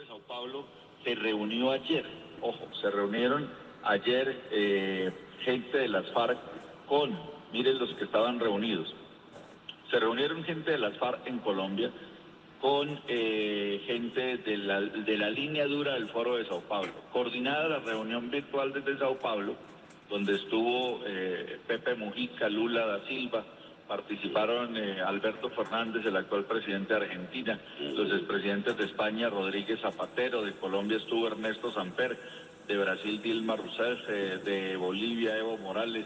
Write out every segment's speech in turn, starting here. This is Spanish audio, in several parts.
de Sao Paulo se reunió ayer, ojo, se reunieron ayer gente de las FARC miren los que estaban reunidos, se reunieron gente de las FARC en Colombia con gente de la línea dura del Foro de Sao Paulo, coordinada la reunión virtual desde Sao Paulo, donde estuvo Pepe Mujica, Lula da Silva, participaron Alberto Fernández, el actual presidente de Argentina, los expresidentes de España, Rodríguez Zapatero, de Colombia estuvo Ernesto Samper, de Brasil Dilma Rousseff, de Bolivia Evo Morales,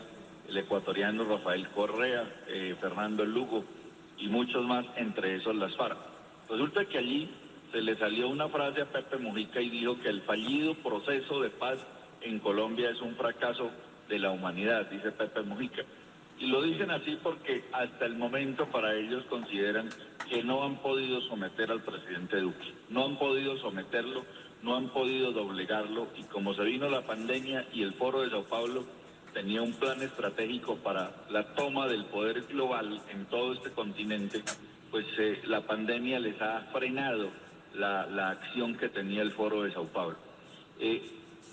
el ecuatoriano Rafael Correa, Fernando Lugo y muchos más, entre esos las FARC. Resulta que allí se le salió una frase a Pepe Mujica y dijo que el fallido proceso de paz en Colombia es un fracaso de la humanidad, dice Pepe Mujica. Y lo dicen así porque hasta el momento para ellos consideran que no han podido someter al presidente Duque, no han podido someterlo, no han podido doblegarlo, y como se vino la pandemia y el Foro de Sao Paulo tenía un plan estratégico para la toma del poder global en todo este continente, pues la pandemia les ha frenado la acción que tenía el Foro de Sao Paulo.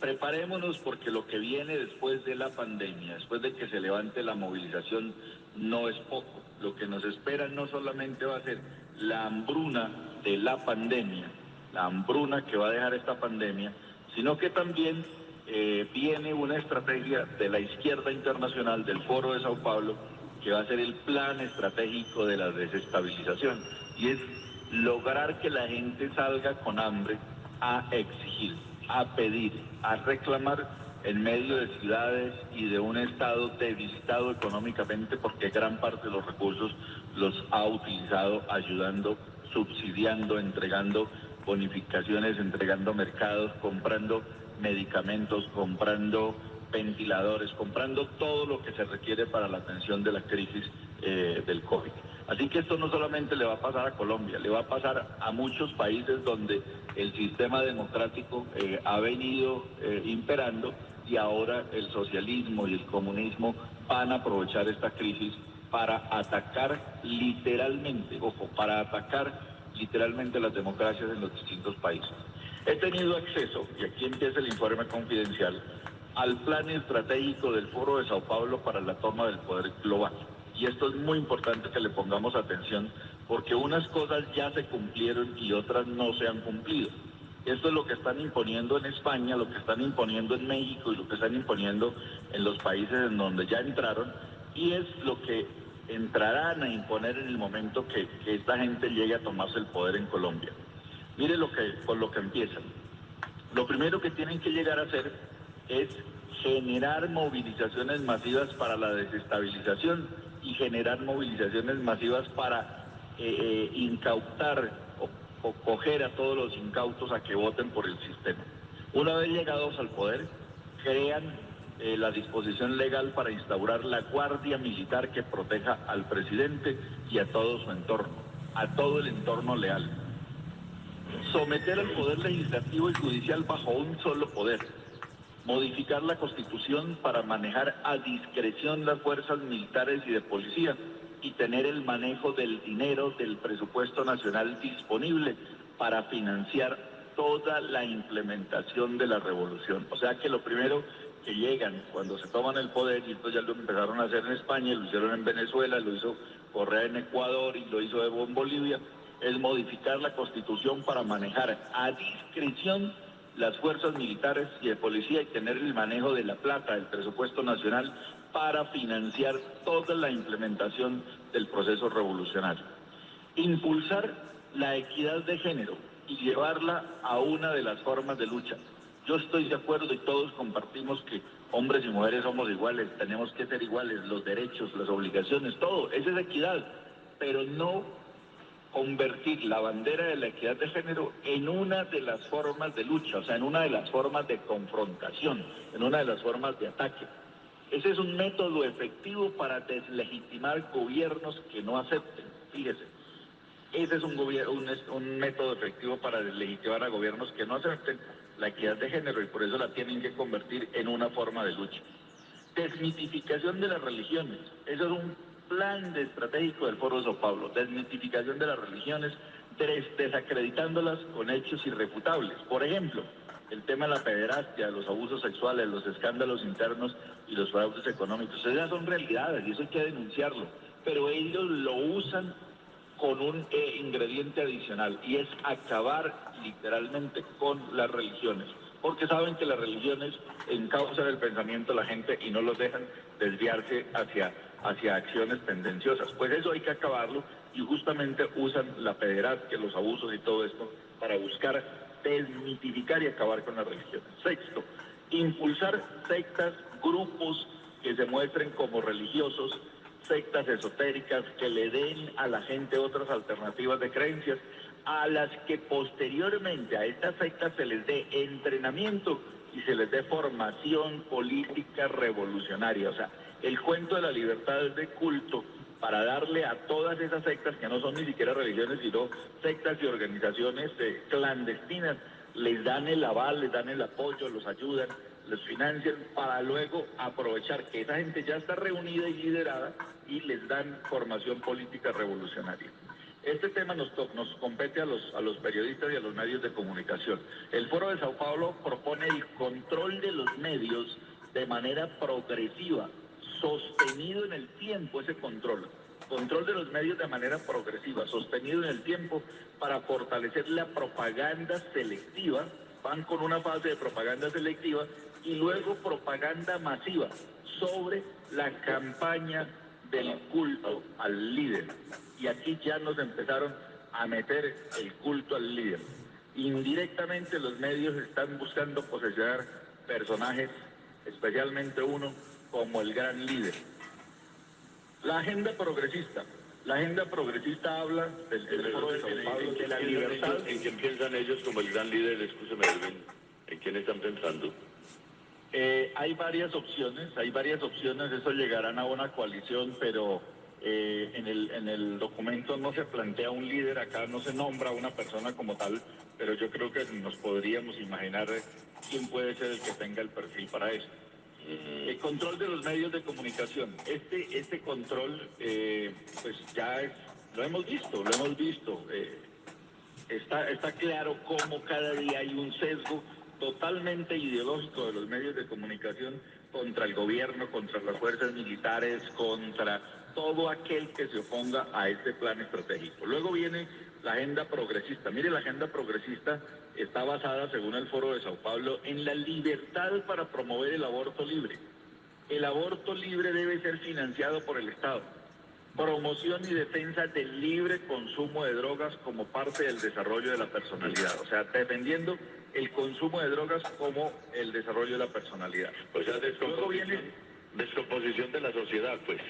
Preparémonos porque lo que viene después de la pandemia, después de que se levante la movilización, no es poco. Lo que nos espera no solamente va a ser la hambruna de la pandemia, la hambruna que va a dejar esta pandemia, sino que también viene una estrategia de la izquierda internacional, del Foro de Sao Paulo, que va a ser el plan estratégico de la desestabilización, y es lograr que la gente salga con hambre a exigir, a pedir, a reclamar en medio de ciudades y de un Estado debilitado económicamente porque gran parte de los recursos los ha utilizado ayudando, subsidiando, entregando bonificaciones, entregando mercados, comprando medicamentos, comprando ventiladores, comprando todo lo que se requiere para la atención de la crisis del COVID. Así que esto no solamente le va a pasar a Colombia, le va a pasar a muchos países donde el sistema democrático ha venido imperando, y ahora el socialismo y el comunismo van a aprovechar esta crisis para atacar literalmente, ojo, para atacar literalmente las democracias en los distintos países. He tenido acceso, y aquí empieza el informe confidencial, al plan estratégico del Foro de Sao Paulo para la toma del poder global. Y esto es muy importante que le pongamos atención, porque unas cosas ya se cumplieron y otras no se han cumplido. Esto es lo que están imponiendo en España, lo que están imponiendo en México y lo que están imponiendo en los países en donde ya entraron, y es lo que entrarán a imponer en el momento que esta gente llegue a tomarse el poder en Colombia. Mire con lo que empiezan. Lo primero que tienen que llegar a hacer es generar movilizaciones masivas para la desestabilización y generar movilizaciones masivas para incautar o coger a todos los incautos a que voten por el sistema. Una vez llegados al poder, crean la disposición legal para instaurar la Guardia Militar que proteja al presidente y a todo su entorno, a todo el entorno leal. Someter al poder legislativo y judicial bajo un solo poder. Modificar la Constitución para manejar a discreción las fuerzas militares y de policía y tener el manejo del dinero del presupuesto nacional disponible para financiar toda la implementación de la revolución. O sea que lo primero que llegan cuando se toman el poder, y esto ya lo empezaron a hacer en España, lo hicieron en Venezuela, lo hizo Correa en Ecuador y lo hizo Evo en Bolivia, es modificar la Constitución para manejar a discreción las fuerzas militares y de policía y tener el manejo de la plata del presupuesto nacional para financiar toda la implementación del proceso revolucionario. Impulsar la equidad de género y llevarla a una de las formas de lucha. Yo estoy de acuerdo y todos compartimos que hombres y mujeres somos iguales, tenemos que ser iguales, los derechos, las obligaciones, todo, esa es equidad, pero no convertir la bandera de la equidad de género en una de las formas de lucha, o sea, en una de las formas de confrontación, en una de las formas de ataque. Ese es un método efectivo para deslegitimar gobiernos que no acepten, fíjese. Ese es un método efectivo para deslegitimar a gobiernos que no acepten la equidad de género, y por eso la tienen que convertir en una forma de lucha. Desmitificación de las religiones. Eso es un plan estratégico del Foro de Sao Paulo. Desmitificación de las religiones, desacreditándolas con hechos irrefutables. Por ejemplo, el tema de la pederastia, los abusos sexuales, los escándalos internos y los fraudes económicos. Esas son realidades y eso hay que denunciarlo. Pero ellos lo usan con un ingrediente adicional y es acabar literalmente con las religiones. Porque saben que las religiones encausan el pensamiento de la gente y no los dejan desviarse hacia acciones tendenciosas. Pues eso hay que acabarlo y justamente usan la pederastia, los abusos y todo esto para buscar desmitificar y acabar con las religiones. Sexto, impulsar sectas, grupos que se muestren como religiosos, sectas esotéricas que le den a la gente otras alternativas de creencias, a las que posteriormente a estas sectas se les dé entrenamiento y se les dé formación política revolucionaria. O sea, el cuento de la libertad de culto para darle a todas esas sectas que no son ni siquiera religiones, sino sectas y organizaciones clandestinas, les dan el aval, les dan el apoyo, los ayudan, los financian para luego aprovechar que esa gente ya está reunida y liderada y les dan formación política revolucionaria. Este tema nos compete a los periodistas y a los medios de comunicación. El Foro de Sao Paulo propone el control de los medios de manera progresiva, sostenido en el tiempo ese control de los medios de manera progresiva, sostenido en el tiempo para fortalecer la propaganda selectiva. Van con una fase de propaganda selectiva y luego propaganda masiva sobre la campaña del culto al líder. Y aquí ya nos empezaron a meter el culto al líder. Indirectamente los medios están buscando posesionar personajes, especialmente uno como el gran líder. La agenda progresista habla del Foro de Sao Paulo, de la libertad. ¿En quién piensan ellos como el gran líder? Escúcheme, Edwin. ¿En quién están pensando? Hay varias opciones, eso llegarán a una coalición, pero en el documento no se plantea un líder, acá no se nombra una persona como tal, pero yo creo que nos podríamos imaginar quién puede ser el que tenga el perfil para esto. El control de los medios de comunicación, este control pues ya lo hemos visto, está claro cómo cada día hay un sesgo totalmente ideológico de los medios de comunicación contra el gobierno, contra las fuerzas militares, contra todo aquel que se oponga a este plan estratégico. Luego viene la agenda progresista. Mire, la agenda progresista está basada, según el Foro de Sao Paulo, en la libertad para promover el aborto libre. El aborto libre debe ser financiado por el Estado. Promoción y defensa del libre consumo de drogas como parte del desarrollo de la personalidad. O sea, defendiendo el consumo de drogas como el desarrollo de la personalidad. O sea, descomposición de la sociedad, pues.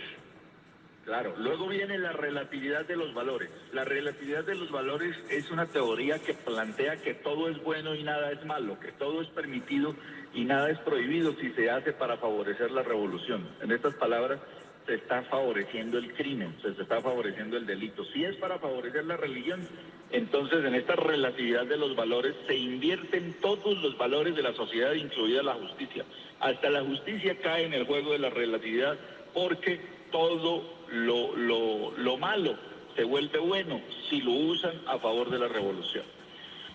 Claro, luego viene la relatividad de los valores. La relatividad de los valores es una teoría que plantea que todo es bueno y nada es malo, que todo es permitido y nada es prohibido si se hace para favorecer la revolución. En estas palabras, se está favoreciendo el crimen, se está favoreciendo el delito. Si es para favorecer la religión, entonces en esta relatividad de los valores se invierten todos los valores de la sociedad, incluida la justicia. Hasta la justicia cae en el juego de la relatividad porque todo lo malo se vuelve bueno si lo usan a favor de la revolución.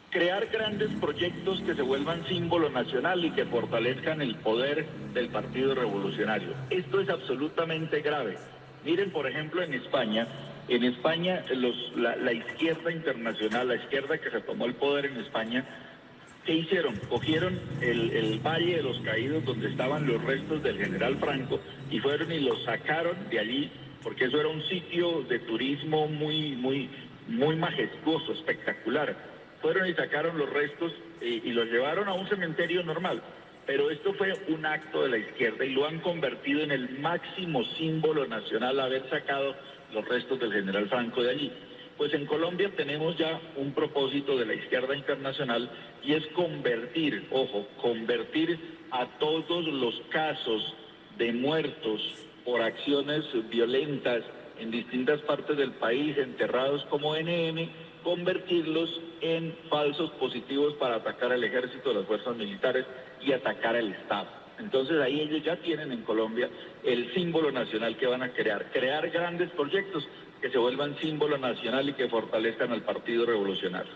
Crear grandes proyectos que se vuelvan símbolo nacional y que fortalezcan el poder del Partido Revolucionario. Esto es absolutamente grave. Miren, por ejemplo, en España la izquierda internacional, la izquierda que se tomó el poder en España, ¿qué hicieron? Cogieron el Valle de los Caídos, donde estaban los restos del general Franco, y fueron y los sacaron de allí, porque eso era un sitio de turismo muy majestuoso, espectacular. Fueron y sacaron los restos y los llevaron a un cementerio normal. Pero esto fue un acto de la izquierda y lo han convertido en el máximo símbolo nacional, haber sacado los restos del general Franco de allí. Pues en Colombia tenemos ya un propósito de la izquierda internacional y es convertir a todos los casos de muertos por acciones violentas en distintas partes del país, enterrados como NN, convertirlos en falsos positivos para atacar al ejército, las fuerzas militares y atacar al Estado. Entonces ahí ellos ya tienen en Colombia el símbolo nacional que van a crear grandes proyectos que se vuelvan símbolo nacional y que fortalezcan al Partido Revolucionario.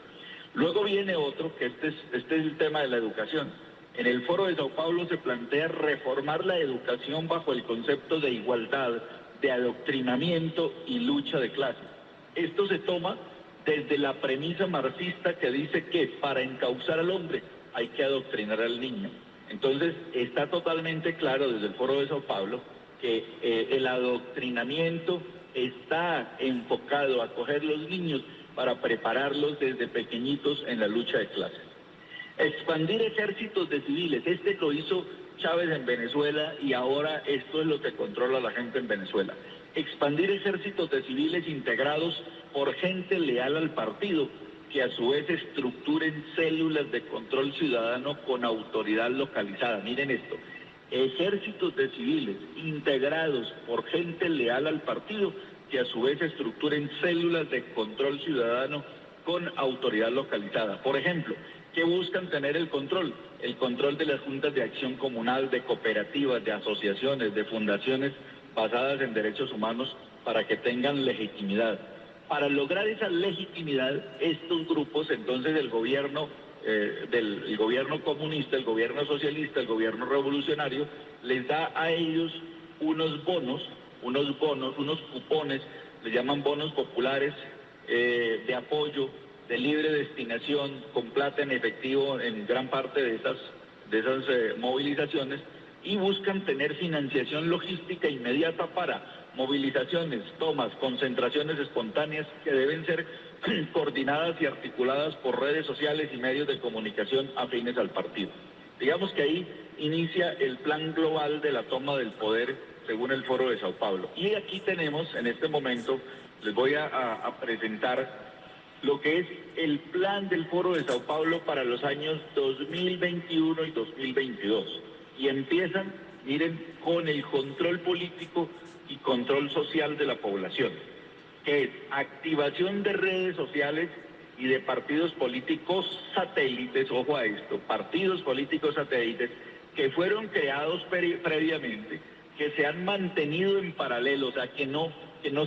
Luego viene otro, que este es el tema de la educación. En el Foro de Sao Paulo se plantea reformar la educación bajo el concepto de igualdad, de adoctrinamiento y lucha de clases. Esto se toma desde la premisa marxista que dice que para encauzar al hombre hay que adoctrinar al niño. Entonces está totalmente claro desde el Foro de Sao Paulo que el adoctrinamiento está enfocado a coger los niños para prepararlos desde pequeñitos en la lucha de clases. Expandir ejércitos de civiles, este lo hizo Chávez en Venezuela y ahora esto es lo que controla la gente en Venezuela. Expandir ejércitos de civiles integrados por gente leal al partido, que a su vez estructuren células de control ciudadano con autoridad localizada. Miren esto, ejércitos de civiles integrados por gente leal al partido, que a su vez estructuren células de control ciudadano con autoridad localizada. Por ejemplo, ¿qué buscan tener el control? El control de las juntas de acción comunal, de cooperativas, de asociaciones, de fundaciones basadas en derechos humanos para que tengan legitimidad. Para lograr esa legitimidad, estos grupos, entonces el gobierno el gobierno comunista, el gobierno socialista, el gobierno revolucionario, les da a ellos unos unos cupones, les llaman bonos populares de apoyo, de libre destinación, con plata en efectivo en gran parte de esas movilizaciones, y buscan tener financiación logística inmediata para movilizaciones, tomas, concentraciones espontáneas que deben ser coordinadas y articuladas por redes sociales y medios de comunicación afines al partido. Digamos que ahí inicia el plan global de la toma del poder según el Foro de Sao Paulo. Y aquí tenemos, en este momento, les voy a presentar lo que es el plan del Foro de Sao Paulo para los años 2021 y 2022. Y empiezan, miren, con el control político y control social de la población, que es activación de redes sociales y de partidos políticos satélites, ojo a esto, partidos políticos satélites que fueron creados previamente, que se han mantenido en paralelo, o sea, que no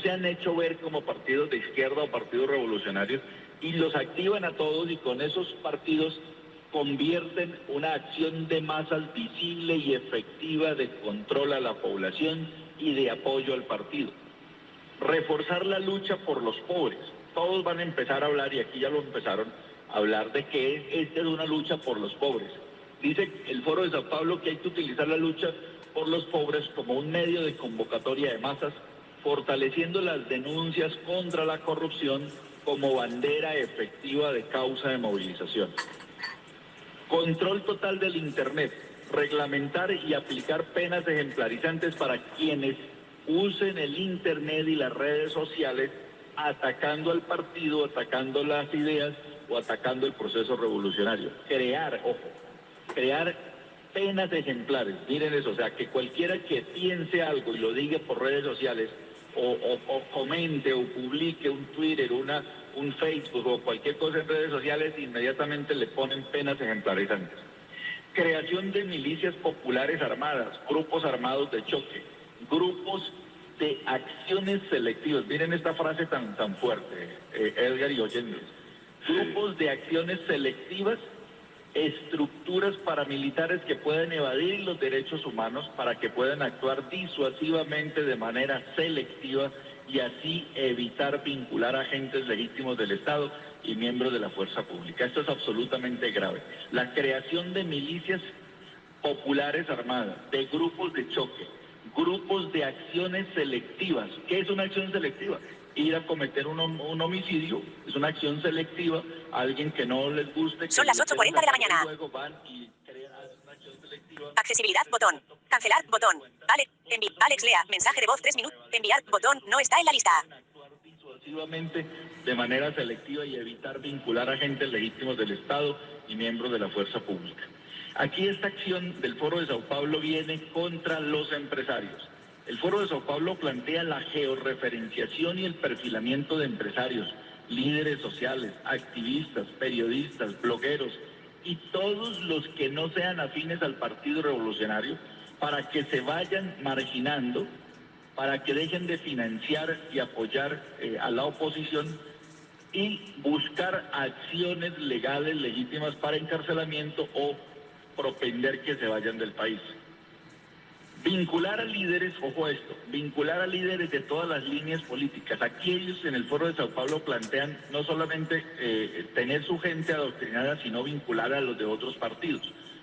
se han hecho ver como partidos de izquierda o partidos revolucionarios, y los activan a todos, y con esos partidos convierten una acción de masas visible y efectiva de control a la población y de apoyo al partido. Reforzar la lucha por los pobres. Todos van a empezar a hablar, y aquí ya lo empezaron a hablar, de que esta es una lucha por los pobres. Dice el Foro de Sao Paulo que hay que utilizar la lucha por los pobres como un medio de convocatoria de masas, fortaleciendo las denuncias contra la corrupción como bandera efectiva de causa de movilización. Control total del Internet, reglamentar y aplicar penas ejemplarizantes para quienes usen el Internet y las redes sociales atacando al partido, atacando las ideas o atacando el proceso revolucionario. Crear penas ejemplares, miren eso, o sea, que cualquiera que piense algo y lo diga por redes sociales o comente o publique un Twitter, un Facebook o cualquier cosa en redes sociales, inmediatamente le ponen penas ejemplarizantes. Creación de milicias populares armadas, grupos armados de choque, grupos de acciones selectivas. Miren esta frase tan fuerte, Edgar y oyentes. Grupos de acciones selectivas, estructuras paramilitares que pueden evadir los derechos humanos para que puedan actuar disuasivamente de manera selectiva y así evitar vincular a agentes legítimos del Estado y miembros de la fuerza pública. Esto es absolutamente grave. La creación de milicias populares armadas, de grupos de choque, grupos de acciones selectivas. ¿Qué es una acción selectiva? Ir a cometer un homicidio es una acción selectiva. A alguien que no les guste. Son las 8:40 de la mañana. Luego van y crean una acción selectiva. Accesibilidad, botón. Cancelar, botón. Alex Lea, mensaje de voz 3 minutos. Enviar, botón, no está en la lista. Actuar disuasivamente de manera selectiva y evitar vincular a agentes legítimos del Estado y miembros de la fuerza pública. Aquí esta acción del Foro de Sao Paulo viene contra los empresarios. El Foro de Sao Paulo plantea la georreferenciación y el perfilamiento de empresarios, líderes sociales, activistas, periodistas, blogueros y todos los que no sean afines al Partido Revolucionario, para que se vayan marginando para que dejen de financiar y apoyar a la oposición y buscar acciones legales legítimas para encarcelamiento o propender que se vayan del país. Vincular a líderes, ojo a esto, vincular a líderes de todas las líneas políticas. Aquí ellos en el Foro de Sao Paulo plantean no solamente tener su gente adoctrinada, sino vincular a los de otros partidos.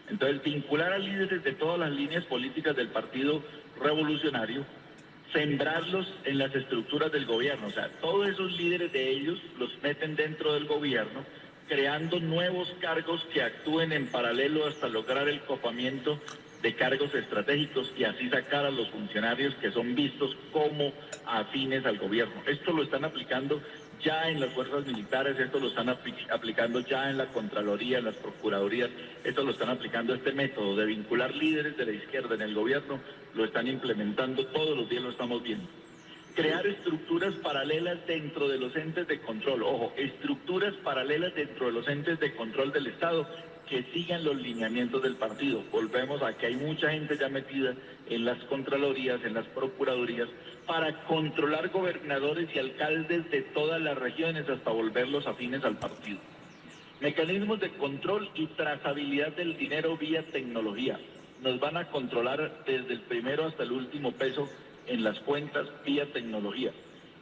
Entonces, vincular a líderes de todas las líneas políticas del Partido Revolucionario, sembrarlos en las estructuras del gobierno. O sea, todos esos líderes de ellos los meten dentro del gobierno, creando nuevos cargos que actúen en paralelo hasta lograr el copamiento de cargos estratégicos y así sacar a los funcionarios que son vistos como afines al gobierno. Esto lo están aplicando ya en las fuerzas militares, esto lo están aplicando ya en la Contraloría, en las Procuradurías, esto lo están aplicando, este método de vincular líderes de la izquierda en el gobierno, lo están implementando, todos los días lo estamos viendo. Crear estructuras paralelas dentro de los entes de control, ojo, estructuras paralelas dentro de los entes de control del Estado que sigan los lineamientos del partido. Volvemos a que hay mucha gente ya metida en las Contralorías, en las Procuradurías, para controlar gobernadores y alcaldes de todas las regiones hasta volverlos afines al partido. Mecanismos de control y trazabilidad del dinero vía tecnología. Nos van a controlar desde el primero hasta el último peso en las cuentas vía tecnología.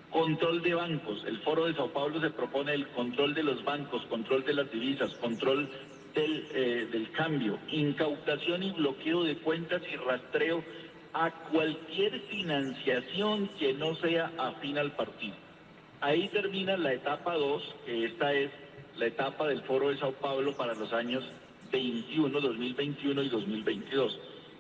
Control de bancos. El Foro de Sao Paulo se propone el control de los bancos, control de las divisas, control del cambio, incautación y bloqueo de cuentas y rastreo a cualquier financiación que no sea afín al partido. Ahí termina la etapa 2, que esta es la etapa del Foro de Sao Paulo para los años 2021 y 2022.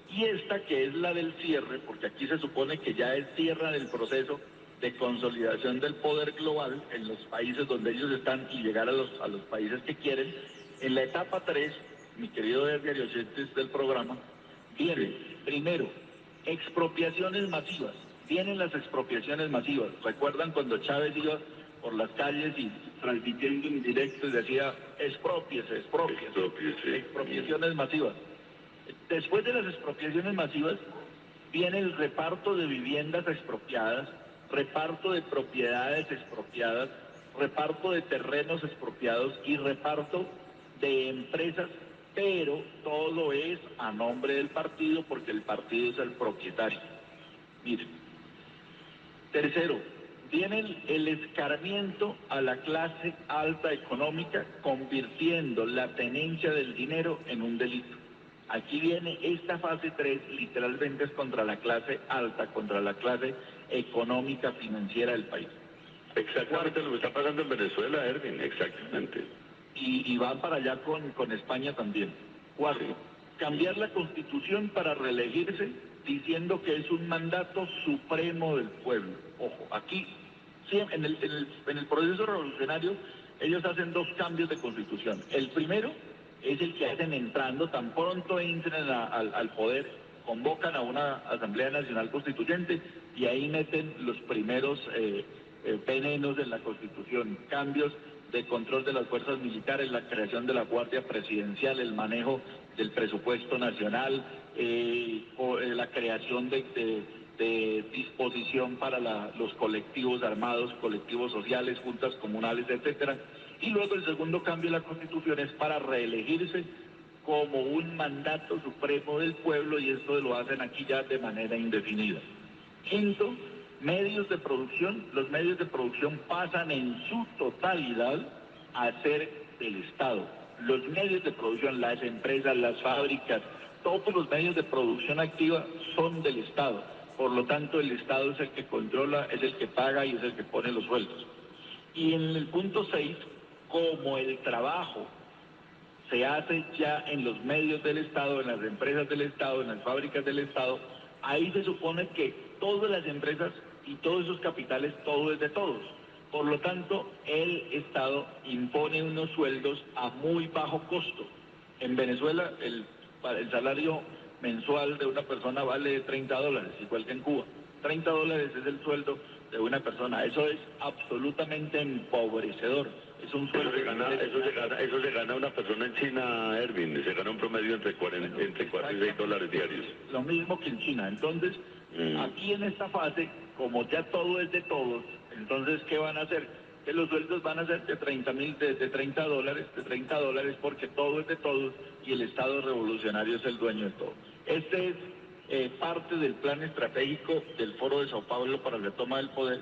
Y esta que es la del cierre, porque aquí se supone que ya es cierre del proceso de consolidación del poder global en los países donde ellos están y llegar a los países que quieren. En la etapa 3, mi querido Edgar y oyentes del programa, viene primero expropiaciones masivas. Vienen las expropiaciones masivas. ¿Recuerdan cuando Chávez iba por las calles y transmitiendo en directo y decía expropiese, expropiaciones masivas? Después de las expropiaciones masivas viene el reparto de viviendas expropiadas, reparto de propiedades expropiadas, reparto de terrenos expropiados y reparto de empresas, pero todo es a nombre del partido porque el partido es el propietario. Miren. Tercero, viene el escarmiento a la clase alta económica, convirtiendo la tenencia del dinero en un delito. Aquí viene esta fase 3, literalmente es contra la clase alta, contra la clase económica financiera del país. Exactamente lo que está pasando en Venezuela, Erwin, exactamente. Y va para allá con España también. Cuarto, cambiar la Constitución para reelegirse diciendo que es un mandato supremo del pueblo. Ojo, aquí, sí, en el proceso revolucionario, ellos hacen dos cambios de Constitución. El primero es el que hacen entrando, tan pronto entren al poder, convocan a una Asamblea Nacional Constituyente y ahí meten los primeros venenos en la Constitución, cambios de control de las fuerzas militares, la creación de la Guardia Presidencial, el manejo del presupuesto nacional, la creación de disposición para los colectivos armados, colectivos sociales, juntas comunales, etcétera. Y luego el segundo cambio de la Constitución es para reelegirse como un mandato supremo del pueblo y esto lo hacen aquí ya de manera indefinida. Quinto, medios de producción. Los medios de producción pasan en su totalidad a ser del Estado. Los medios de producción, las empresas, las fábricas, todos los medios de producción activa son del Estado. Por lo tanto, el Estado es el que controla, es el que paga y es el que pone los sueldos. Y en el punto 6, como el trabajo se hace ya en los medios del Estado, en las empresas del Estado, en las fábricas del Estado, ahí se supone que todas las empresas y todos esos capitales, todo es de todos. Por lo tanto, el Estado impone unos sueldos a muy bajo costo. En Venezuela, el salario mensual de una persona vale $30, igual que en Cuba. $30 es el sueldo de una persona. Eso es absolutamente empobrecedor. Es un sueldo. Eso se gana una persona en China, Erwin. Se gana un promedio entre 4 y $6 diarios. Lo mismo que en China. Entonces, Aquí en esta fase, como ya todo es de todos, entonces, ¿qué van a hacer? Que los sueldos van a ser de $30 porque todo es de todos y el Estado revolucionario es el dueño de todo. Este es parte del plan estratégico del Foro de Sao Paulo para la toma del poder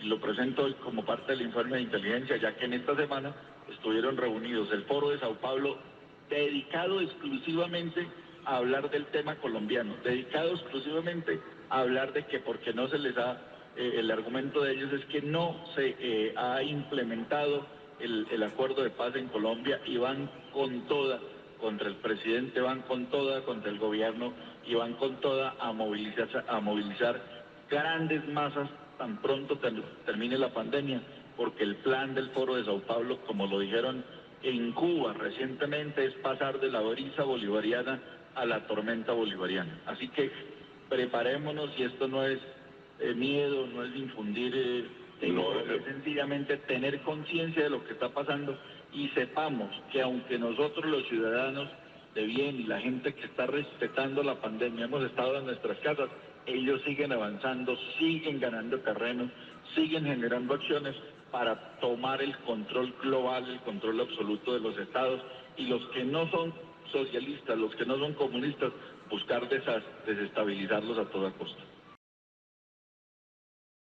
y lo presento hoy como parte del informe de inteligencia, ya que en esta semana estuvieron reunidos el Foro de Sao Paulo dedicado exclusivamente a hablar del tema colombiano, dedicado exclusivamente a hablar de que porque no se les ha, el argumento de ellos es que no se ha implementado el acuerdo de paz en Colombia y van con toda contra el presidente, van con toda contra el gobierno y van con toda a movilizar grandes masas tan pronto termine la pandemia, porque el plan del Foro de Sao Paulo, como lo dijeron en Cuba recientemente, es pasar de la brisa bolivariana a la tormenta bolivariana. Así que preparémonos, y esto no es miedo, no es infundir temor, es sencillamente tener conciencia de lo que está pasando y sepamos que aunque nosotros los ciudadanos de bien y la gente que está respetando la pandemia hemos estado en nuestras casas, ellos siguen avanzando, siguen ganando terreno, siguen generando acciones para tomar el control global, el control absoluto de los estados, y los que no son socialistas, los que no son comunistas, buscar desestabilizarlos a toda costa.